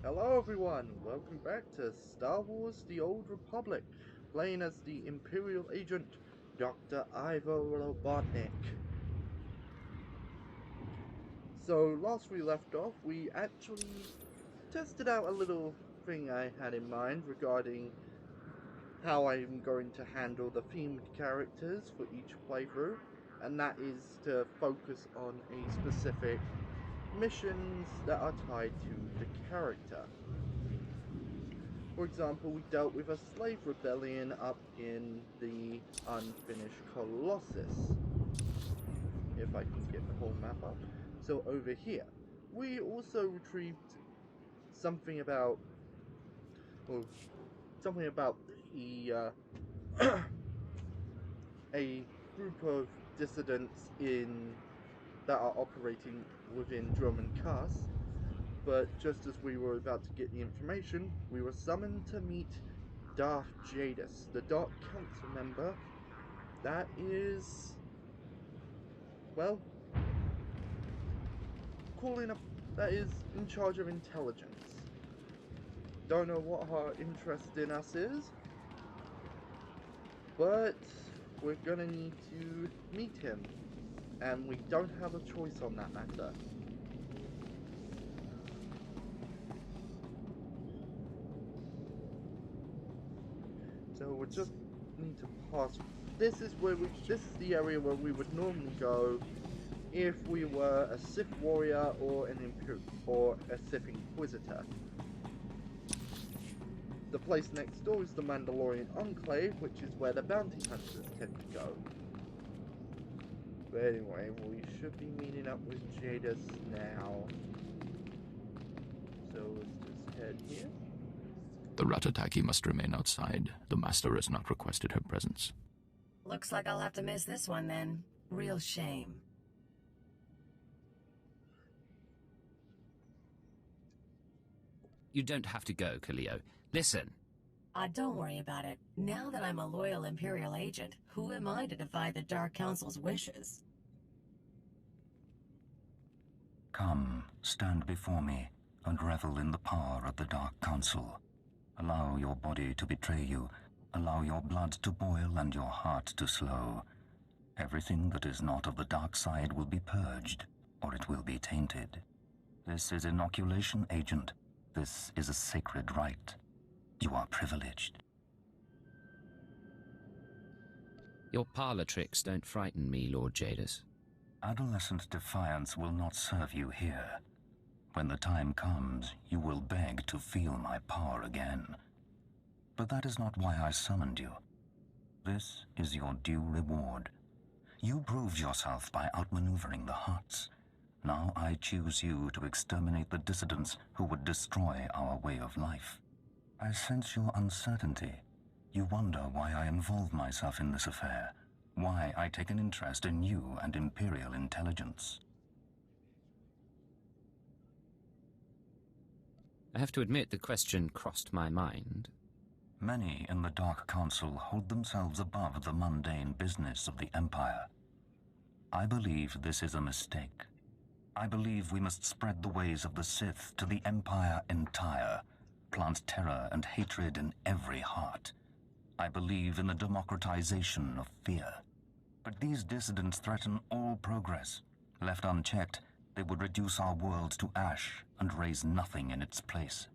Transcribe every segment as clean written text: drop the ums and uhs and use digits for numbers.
Hello everyone, welcome back to Star Wars The Old Republic, playing as the Imperial agent, Dr. Ivo Robotnik. So, last we left off, we actually tested out a little thing I had in mind regarding how I'm going to handle the themed characters for each playthrough, and that is to focus on a specific missions that are tied to the character. For example, we dealt with a slave rebellion up in the unfinished Colossus. If I can get the whole map up. So over here, we also retrieved something about, well, something about the, a group of dissidents that are operating within Dromand Kass. But just as we were about to get the information, we were summoned to meet Darth Jadis, the Dark Council member that is, well, that is in charge of intelligence. Don't know what her interest in us is, but we're gonna need to meet him, and we don't have a choice on that matter. So we just need to pass. This is the area where we would normally go if we were a Sith warrior or a Sith Inquisitor. The place next door is the Mandalorian Enclave, which is where the bounty hunters tend to go. But anyway, we should be meeting up with Jadis now. So let's just head here. The Ratataki must remain outside. The Master has not requested her presence. Looks like I'll have to miss this one then. Real shame. You don't have to go, Kaleo. Listen. Don't worry about it. Now that I'm a loyal Imperial agent, who am I to defy the Dark Council's wishes? Come, stand before me, and revel in the power of the Dark Council. Allow your body to betray you. Allow your blood to boil and your heart to slow. Everything that is not of the dark side will be purged, or it will be tainted. This is inoculation, agent. This is a sacred rite. You are privileged. Your parlor tricks don't frighten me, Lord Jadis. Adolescent defiance will not serve you here. When the time comes, you will beg to feel my power again. But that is not why I summoned you. This is your due reward. You proved yourself by outmaneuvering the Hutts. Now I choose you to exterminate the dissidents who would destroy our way of life. I sense your uncertainty. You wonder why I involve myself in this affair, why I take an interest in you and Imperial intelligence. I have to admit the question crossed my mind. Many in the Dark Council hold themselves above the mundane business of the Empire. I believe this is a mistake. I believe we must spread the ways of the Sith to the Empire entire, plant terror and hatred in every heart. I believe in the democratization of fear. But these dissidents threaten all progress. Left unchecked, they would reduce our world to ash and raise nothing in its place.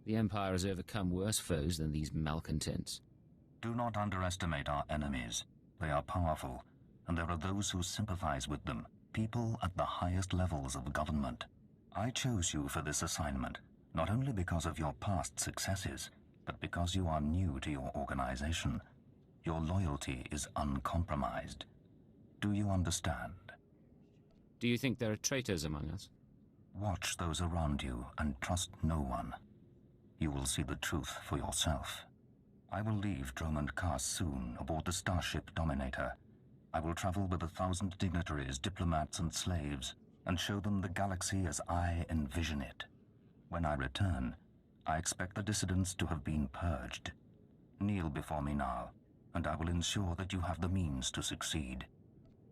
The Empire has overcome worse foes than these malcontents. Do not underestimate our enemies. They are powerful, and there are those who sympathize with them, people at the highest levels of government. I chose you for this assignment, not only because of your past successes, but because you are new to your organization. Your loyalty is uncompromised. Do you understand? Do you think there are traitors among us? Watch those around you and trust no one. You will see the truth for yourself. I will leave Dromand Kass soon aboard the starship Dominator. I will travel with 1,000 dignitaries, diplomats, and slaves, and show them the galaxy as I envision it. When I return, I expect the dissidents to have been purged. Kneel before me now, and I will ensure that you have the means to succeed.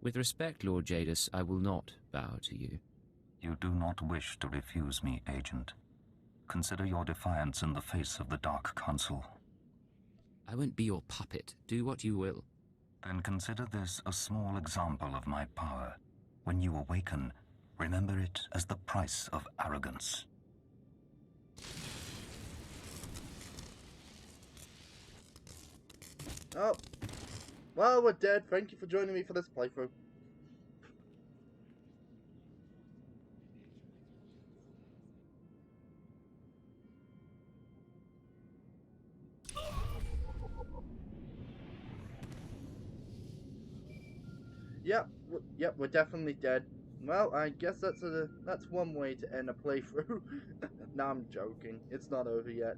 With respect, Lord Jadis, I will not bow to you. You do not wish to refuse me, Agent. Consider your defiance in the face of the Dark Council. I won't be your puppet. Do what you will. Then consider this a small example of my power. When you awaken, remember it as the price of arrogance. Oh. Well, we're dead. Thank you for joining me for this playthrough. Yep, we're definitely dead. Well, I guess that's one way to end a playthrough. No, I'm joking. It's not over yet.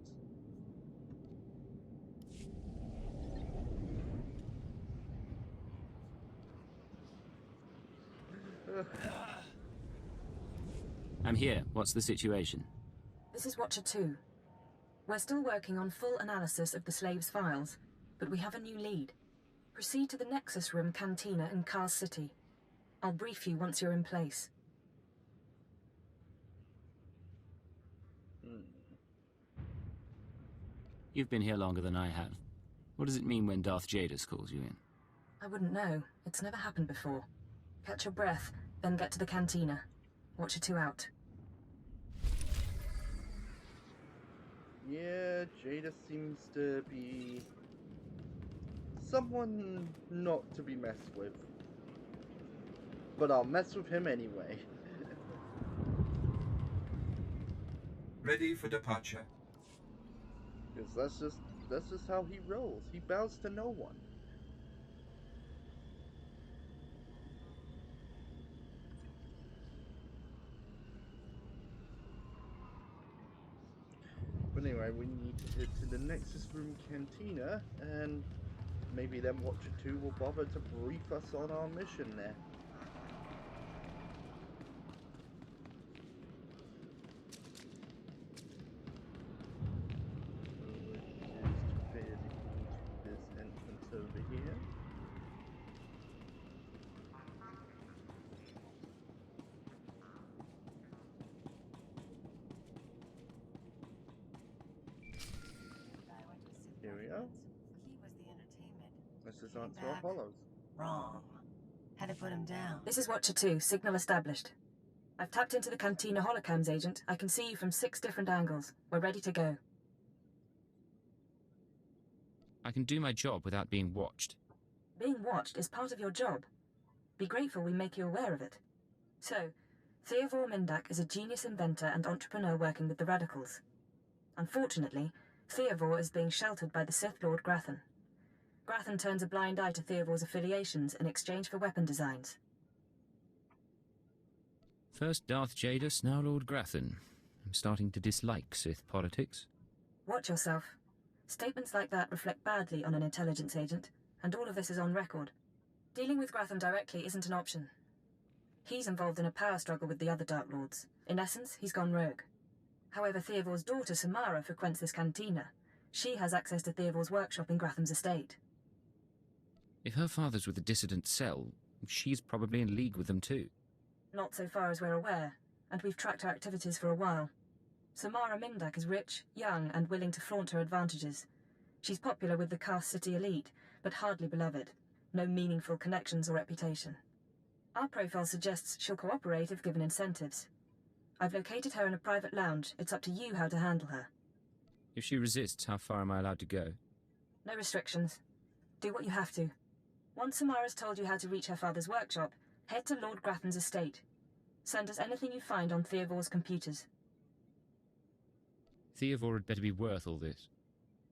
I'm here. What's the situation? This is Watcher 2. We're still working on full analysis of the slaves' files, but we have a new lead. Proceed to the Nexus Room Cantina in Kass City. I'll brief you once you're in place. You've been here longer than I have. What does it mean when Darth Jadus calls you in? I wouldn't know. It's never happened before. Catch your breath, then get to the cantina. Watcher 2 out. Yeah, Jadus seems to be someone not to be messed with. But I'll mess with him anyway. Ready for departure. Because that's just how he rolls. He bows to no one. But anyway, we need to head to the Nexus Room Cantina, and maybe then Watcher 2 will bother to brief us on our mission there. This entrance over here. Here we are. He was the entertainment. This is Answer Hollows. Wrong. Had to put him down. This is Watcher 2, signal established. I've tapped into the cantina holocams, Agent. I can see you from 6 different angles. We're ready to go. I can do my job without being watched. Being watched is part of your job. Be grateful we make you aware of it. So, Theodore Mindak is a genius inventor and entrepreneur working with the Radicals. Unfortunately, Theodore is being sheltered by the Sith Lord Grathan. Grathan turns a blind eye to Theodore's affiliations in exchange for weapon designs. First Darth Jadus, now Lord Grathan. I'm starting to dislike Sith politics. Watch yourself. Statements like that reflect badly on an intelligence agent, and all of this is on record. Dealing with Grathan directly isn't an option. He's involved in a power struggle with the other Dark Lords. In essence, he's gone rogue. However, Theodore's daughter Samara frequents this cantina. She has access to Theodore's workshop in Grathan's estate. If her father's with the dissident cell, she's probably in league with them too. Not so far as we're aware, and we've tracked her activities for a while. Samara Mindak is rich, young, and willing to flaunt her advantages. She's popular with the Kass City elite, but hardly beloved. No meaningful connections or reputation. Our profile suggests she'll cooperate if given incentives. I've located her in a private lounge. It's up to you how to handle her. If she resists, how far am I allowed to go? No restrictions. Do what you have to. Once Samara's told you how to reach her father's workshop, head to Lord Grathan's estate. Send us anything you find on Theodore's computers. Theodore had better be worth all this.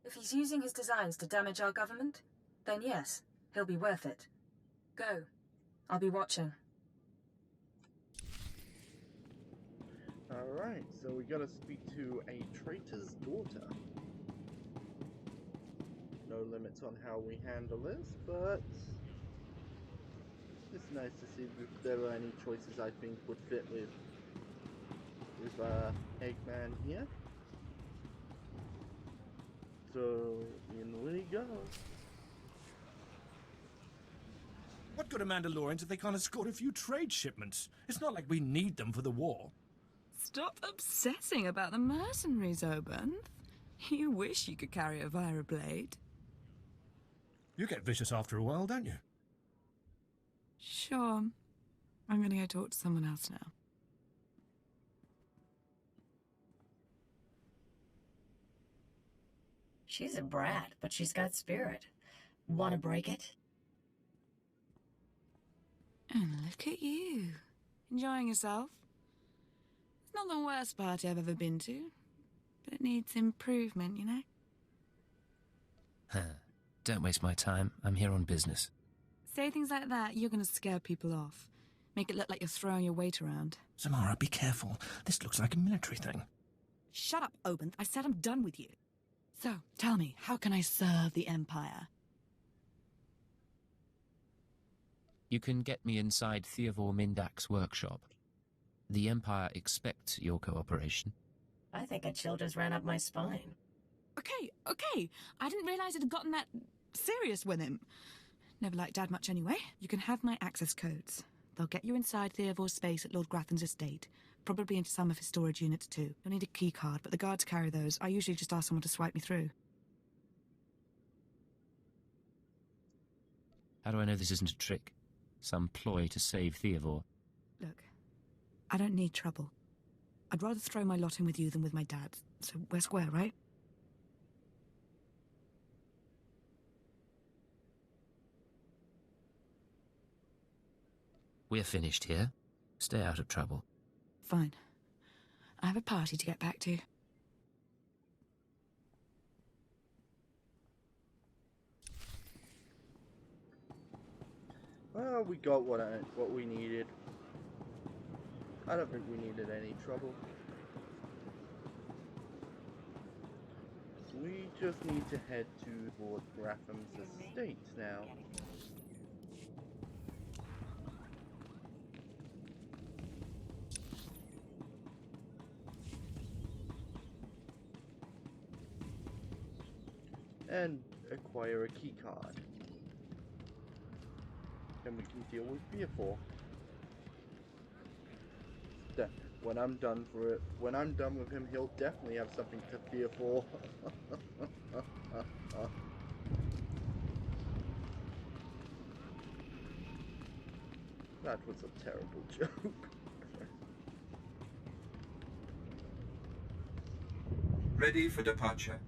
If he's using his designs to damage our government, then yes, he'll be worth it. Go. I'll be watching. Alright, so we gotta speak to a traitor's daughter. No limits on how we handle this, but it's nice to see if there are any choices I think would fit with Eggman here. So, in we go. What good are Mandalorians if they can't escort a few trade shipments? It's not like we need them for the war. Stop obsessing about the mercenaries, Oban. You wish you could carry a Vira blade. You get vicious after a while, don't you? Sure. I'm gonna go talk to someone else now. She's a brat, but she's got spirit. Want to break it? And look at you. Enjoying yourself? It's not the worst party I've ever been to, but it needs improvement, you know? Don't waste my time. I'm here on business. Say things like that, you're gonna scare people off. Make it look like you're throwing your weight around. Samara, be careful. This looks like a military thing. Shut up, Oban. I said I'm done with you. So, tell me, how can I serve the Empire? You can get me inside Theodore Mindak's workshop. The Empire expects your cooperation. I think a chill just ran up my spine. Okay. I didn't realize it had gotten that serious with him. Never liked Dad much anyway. You can have my access codes. They'll get you inside Theodore's space at Lord Grathan's estate. Probably into some of his storage units too. You'll need a key card, but the guards carry those. I usually just ask someone to swipe me through. How do I know this isn't a trick? Some ploy to save Theodore? Look, I don't need trouble. I'd rather throw my lot in with you than with my dad. So we're square, right? We're finished here. Stay out of trouble. Fine. I have a party to get back to. Well, we got what we needed. I don't think we needed any trouble. We just need to head to Lord Gratham's estate now. And acquire a key card. Then we can deal with Beerfor. When I'm done with him, he'll definitely have something to fear for. That was a terrible joke. Ready for departure.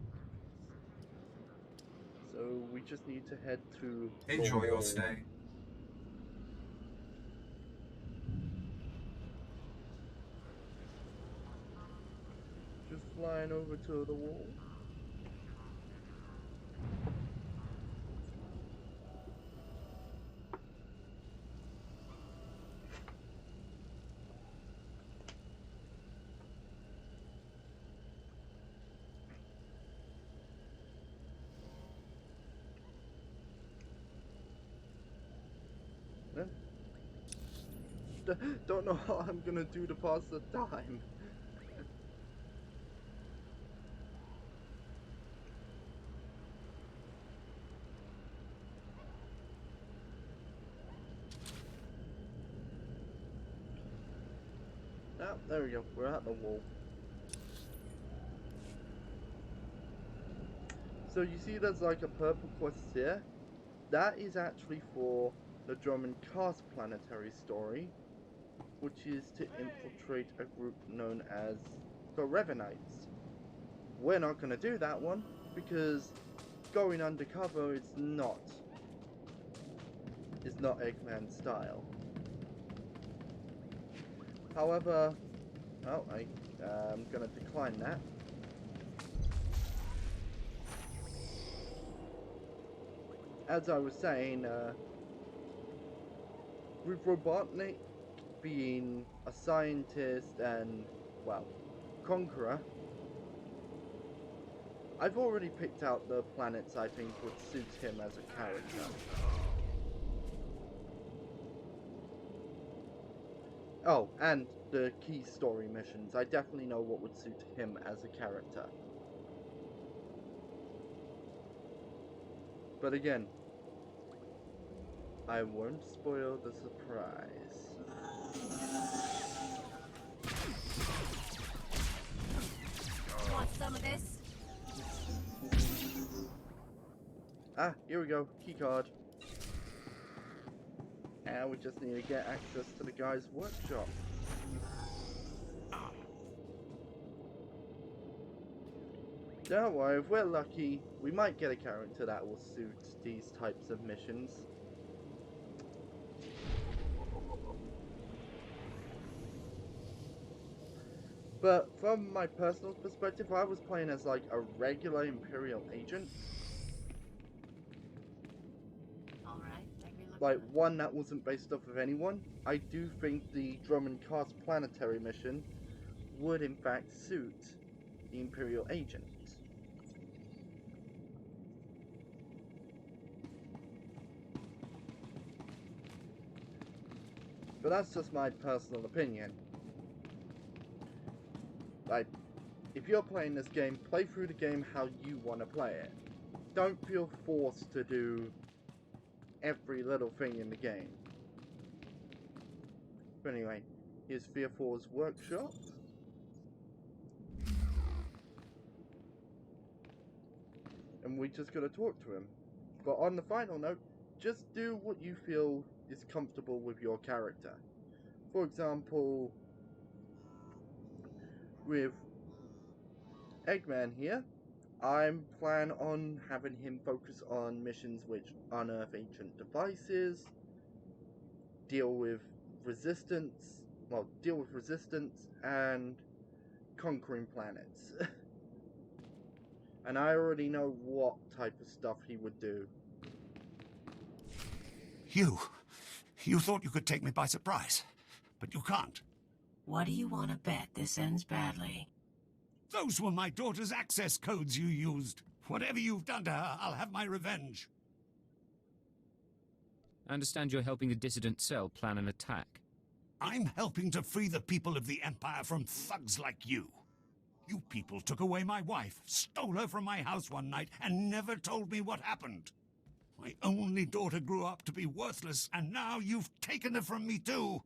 So we just need to head to... Enjoy your stay. Just flying over to the wall. Don't know how I'm gonna do to pass the time. Ah, there we go. We're at the wall. So you see there's like a purple quest here. That is actually for the Dromand Kass planetary story, which is to infiltrate a group known as the Revenites. We're not going to do that one because going undercover is not Eggman's style. However, I'm going to decline that. As I was saying, with Robotnik being a scientist and, well, conqueror, I've already picked out the planets I think would suit him as a character. Oh, and the key story missions. I definitely know what would suit him as a character. But again, I won't spoil the surprise. Want some of this? Ah, here we go. Keycard. Now we just need to get access to the guy's workshop. Don't worry, if we're lucky, we might get a character that will suit these types of missions. But from my personal perspective, I was playing as like a regular Imperial agent. Like one that wasn't based off of anyone. I do think the Dromand Kass planetary mission would in fact suit the Imperial agent. But that's just my personal opinion. Like, if you're playing this game, play through the game how you want to play it. Don't feel forced to do every little thing in the game. But anyway, here's Swtor's workshop. And we just gotta talk to him. But on the final note, just do what you feel is comfortable with your character. For example, with Eggman here, I'm planning on having him focus on missions which unearth ancient devices, deal with resistance, and conquering planets. And I already know what type of stuff he would do. You thought you could take me by surprise, but you can't. What do you want to bet this ends badly? Those were my daughter's access codes you used. Whatever you've done to her, I'll have my revenge. I understand you're helping the dissident cell plan an attack. I'm helping to free the people of the Empire from thugs like you. You people took away my wife, stole her from my house one night, and never told me what happened. My only daughter grew up to be worthless, and now you've taken her from me too.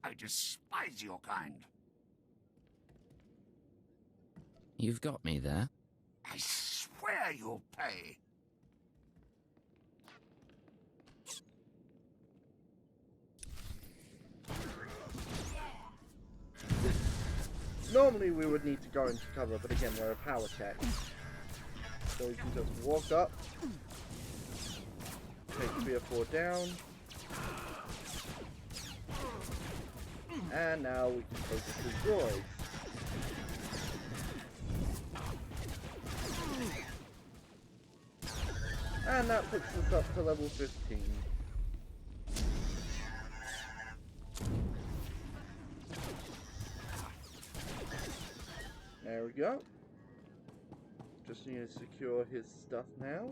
I despise your kind. You've got me there. I swear you'll pay. Normally we would need to go into cover, but again we're a power check. So we can just walk up, take 3 or 4 down, and now we can focus the droids. And that puts us up to level 15. There we go. Just need to secure his stuff now.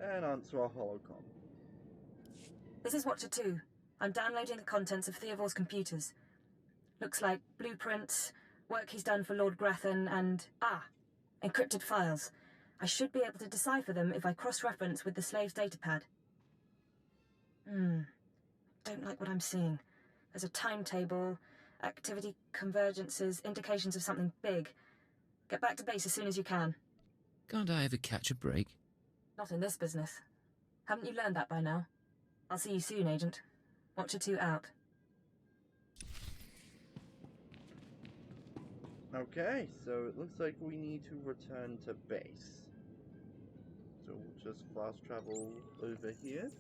And answer our holocom. This is Watcher 2. I'm downloading the contents of Theovor's computers. Looks like blueprints, work he's done for Lord Grathan, and... encrypted files. I should be able to decipher them if I cross-reference with the slave's datapad. Don't like what I'm seeing. There's a timetable, activity convergences, indications of something big. Get back to base as soon as you can. Can't I ever catch a break? Not in this business. Haven't you learned that by now? I'll see you soon, Agent. Watcher 2 out. Okay, so it looks like we need to return to base. So we'll just fast travel over here.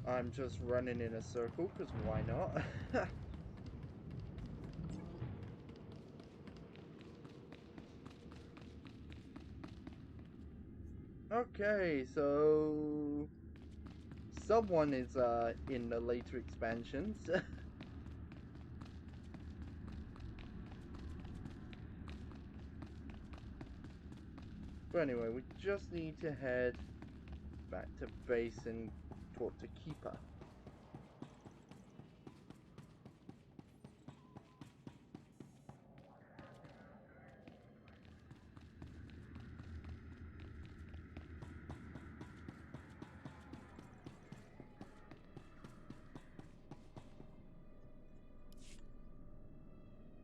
I'm just running in a circle, because why not? Okay, so someone is in the later expansions. But anyway, we just need to head back to base and talk to Keeper.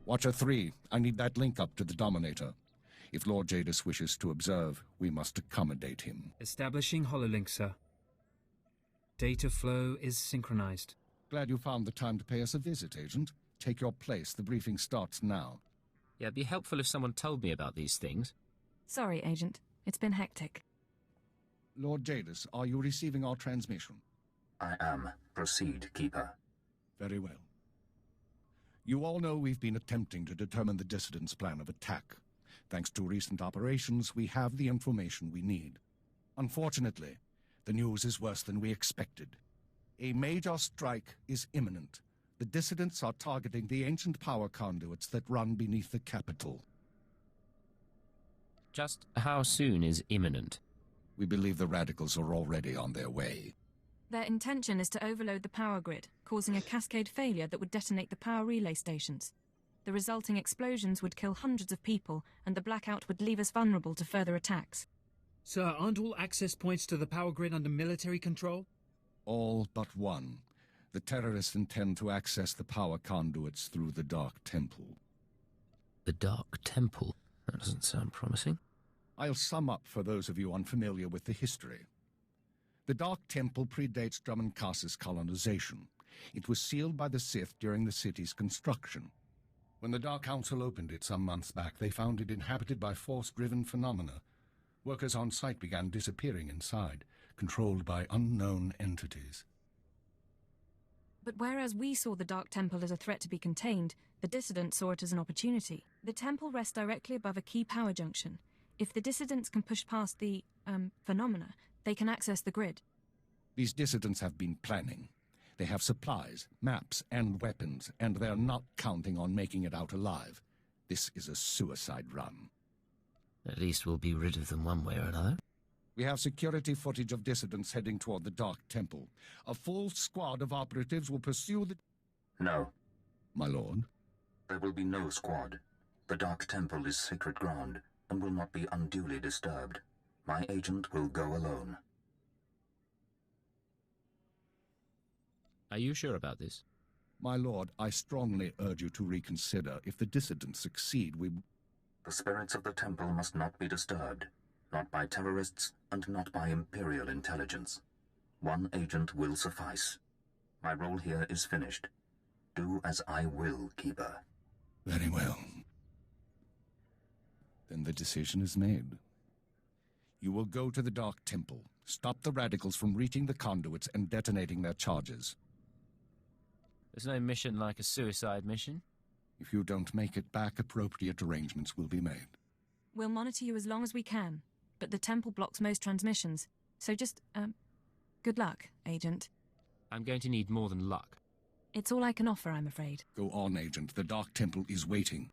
Watcher 3, I need that link up to the Dominator. If Lord Jadis wishes to observe, we must accommodate him. Establishing hololink, sir. Data flow is synchronized. Glad you found the time to pay us a visit, Agent. Take your place. The briefing starts now. Yeah, it'd be helpful if someone told me about these things. Sorry, Agent. It's been hectic. Lord Jadis, are you receiving our transmission? I am. Proceed, Keeper. Very well. You all know we've been attempting to determine the dissidents' plan of attack. Thanks to recent operations, we have the information we need. Unfortunately, the news is worse than we expected. A major strike is imminent. The dissidents are targeting the ancient power conduits that run beneath the capital. Just how soon is imminent? We believe the radicals are already on their way. Their intention is to overload the power grid, causing a cascade failure that would detonate the power relay stations. The resulting explosions would kill hundreds of people, and the blackout would leave us vulnerable to further attacks. Sir, aren't all access points to the power grid under military control? All but one. The terrorists intend to access the power conduits through the Dark Temple. The Dark Temple? That doesn't sound promising. I'll sum up for those of you unfamiliar with the history. The Dark Temple predates Dromand Kass's colonization. It was sealed by the Sith during the city's construction. When the Dark Council opened it some months back, they found it inhabited by force-driven phenomena. Workers on site began disappearing inside, controlled by unknown entities. But whereas we saw the Dark Temple as a threat to be contained, the dissidents saw it as an opportunity. The temple rests directly above a key power junction. If the dissidents can push past the, phenomena, they can access the grid. These dissidents have been planning. They have supplies, maps, and weapons, and they're not counting on making it out alive. This is a suicide run. At least we'll be rid of them one way or another. We have security footage of dissidents heading toward the Dark Temple. A full squad of operatives will pursue the... No. My lord? There will be no squad. The Dark Temple is sacred ground and will not be unduly disturbed. My agent will go alone. Are you sure about this? My lord, I strongly urge you to reconsider. If the dissidents succeed, we... The spirits of the temple must not be disturbed. Not by terrorists, and not by Imperial intelligence. One agent will suffice. My role here is finished. Do as I will, Keeper. Very well. Then the decision is made. You will go to the Dark Temple, stop the radicals from reaching the conduits and detonating their charges. There's no mission like a suicide mission. If you don't make it back, appropriate arrangements will be made. We'll monitor you as long as we can, but the temple blocks most transmissions. So just, good luck, Agent. I'm going to need more than luck. It's all I can offer, I'm afraid. Go on, Agent. The Dark Temple is waiting.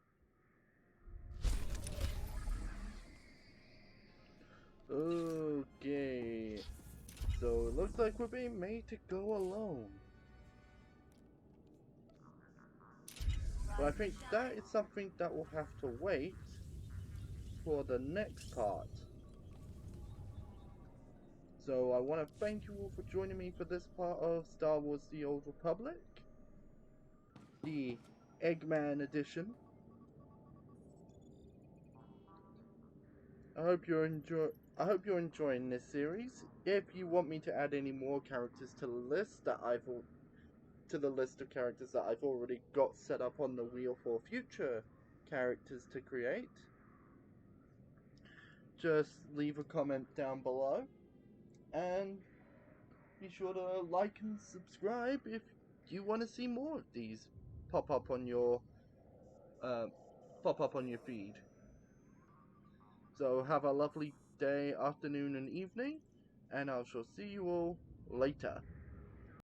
Okay. So it looks like we're being made to go alone. But I think that is something that will have to wait for the next part. So I want to thank you all for joining me for this part of Star Wars The Old Republic, the Eggman edition. I hope you're enjoying this series. If you want me to add any more characters to the list of characters that I've already got set up on the wheel for future characters to create, just leave a comment down below, and be sure to like and subscribe if you want to see more of these pop up on your feed. So have a lovely day, afternoon, and evening, and I shall see you all later.